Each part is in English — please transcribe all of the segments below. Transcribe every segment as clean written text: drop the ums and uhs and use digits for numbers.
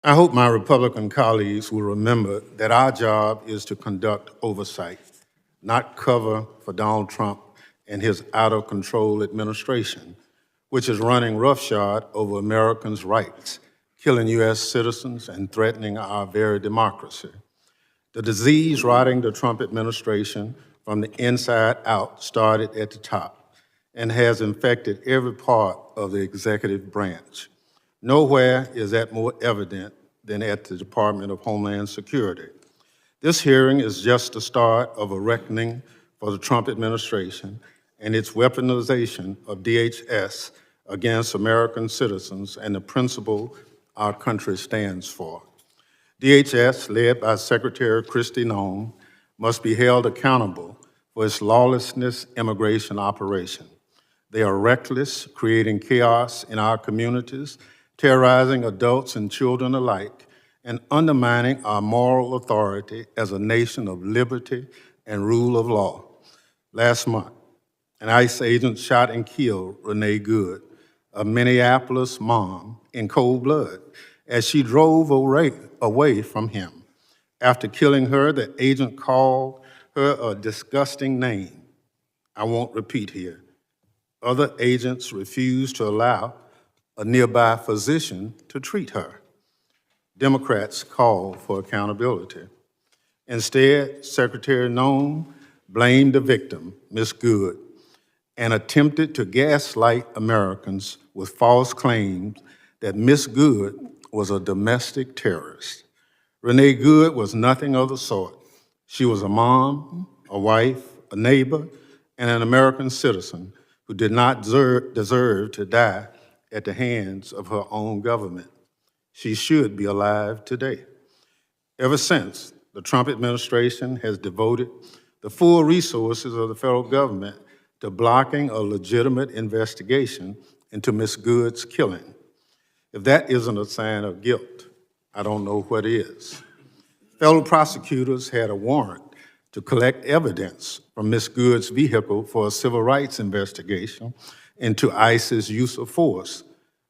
I hope my Republican colleagues will remember that our job is to conduct oversight, not cover for Donald Trump and his out-of-control administration, which is running roughshod over Americans' rights, killing U.S. citizens and threatening our very democracy. The disease rotting the Trump administration from the inside out started at the top and has infected every part of the executive branch. Nowhere is that more evident than at the Department of Homeland Security. This hearing is just the start of a reckoning for the Trump administration and its weaponization of DHS against American citizens and the principle our country stands for. DHS, led by Secretary Kristi Noem, must be held accountable for its lawlessness immigration operation. They are reckless, creating chaos in our communities, terrorizing adults and children alike, and undermining our moral authority as a nation of liberty and rule of law. Last month, an ICE agent shot and killed Renee Good, a Minneapolis mom, in cold blood as she drove away from him. After killing her, the agent called her a disgusting name. I won't repeat here. Other agents refused to allow a nearby physician to treat her. Democrats called for accountability. Instead, Secretary Noem blamed the victim, Ms. Good, and attempted to gaslight Americans with false claims that Ms. Good was a domestic terrorist. Renee Good was nothing of the sort. She was a mom, a wife, a neighbor, and an American citizen who did not deserve to die at the hands of her own government. She should be alive today. Ever since, the Trump administration has devoted the full resources of the federal government to blocking a legitimate investigation into Ms. Good's killing. If that isn't a sign of guilt, I don't know what is. Federal prosecutors had a warrant to collect evidence from Ms. Good's vehicle for a civil rights investigation into ICE's use of force,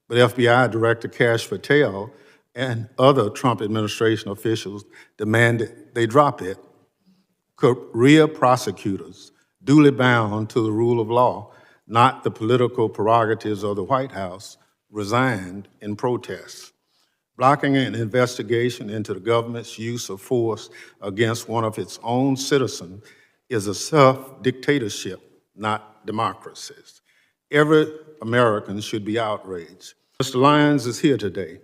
but FBI Director Kash Patel and other Trump administration officials demanded they drop it. Career prosecutors, duly bound to the rule of law, not the political prerogatives of the White House, resigned in protest. Blocking an investigation into the government's use of force against one of its own citizens is a self-dictatorship, not democracies. Every American should be outraged. Mr. Lyons is here today,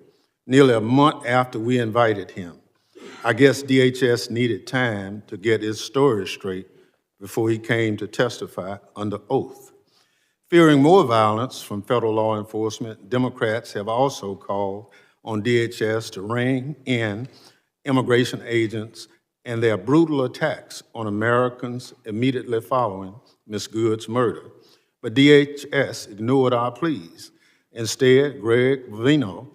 nearly a month after we invited him. I guess DHS needed time to get his story straight before he came to testify under oath. Fearing more violence from federal law enforcement, Democrats have also called on DHS to rein in immigration agents and their brutal attacks on Americans immediately following Ms. Good's murder. But DHS ignored our pleas. Instead, Greg Vino,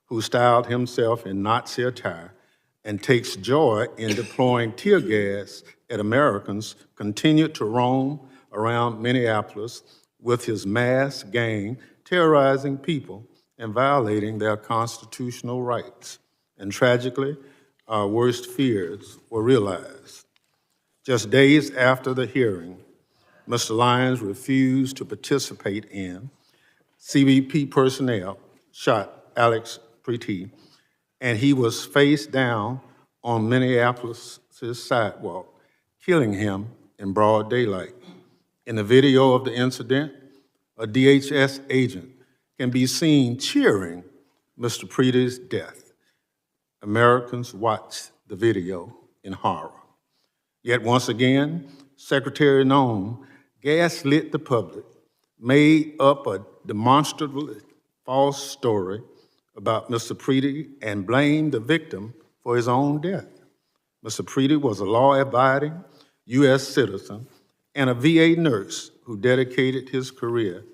who styled himself in Nazi attire and takes joy in deploying tear gas at Americans, continued to roam around Minneapolis with his mass gang, terrorizing people and violating their constitutional rights. And tragically, our worst fears were realized. Just days after the hearing, Mr. Lyons refused to participate in. CBP personnel shot Alex Preety, and he was face down on Minneapolis' sidewalk, killing him in broad daylight. In the video of the incident, a DHS agent can be seen cheering Mr. Preety's death. Americans watched the video in horror. Yet once again, Secretary Noem gaslit the public, made up a demonstrably false story about Mr. Preety and blamed the victim for his own death. Mr. Preety was a law-abiding U.S. citizen and a VA nurse who dedicated his career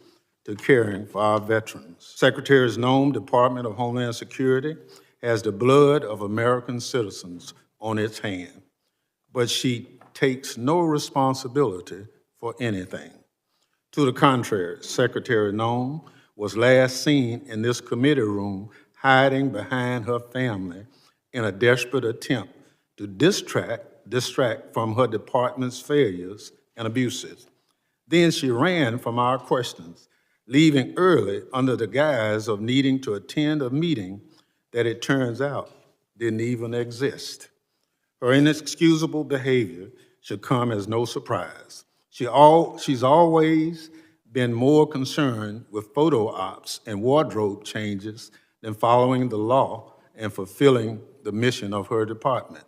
to caring for our veterans. Secretary Noem, Department of Homeland Security, has the blood of American citizens on its hand, but she takes no responsibility for anything. To the contrary, Secretary Noem was last seen in this committee room hiding behind her family in a desperate attempt to distract from her department's failures and abuses. Then she ran from our questions, leaving early under the guise of needing to attend a meeting that it turns out didn't even exist. Her inexcusable behavior should come as no surprise. She's always been more concerned with photo ops and wardrobe changes than following the law and fulfilling the mission of her department.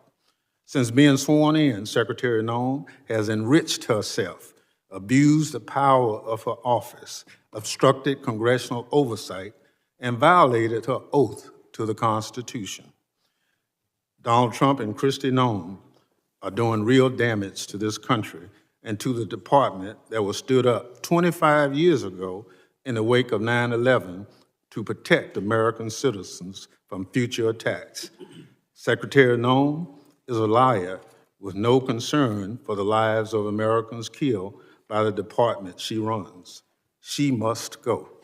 Since being sworn in, Secretary Nome has enriched herself, abused the power of her office, obstructed congressional oversight, and violated her oath to the Constitution. Donald Trump and Kristi Noem are doing real damage to this country and to the department that was stood up 25 years ago in the wake of 9/11 to protect American citizens from future attacks. Secretary Noem is a liar with no concern for the lives of Americans killed by the department she runs. She must go.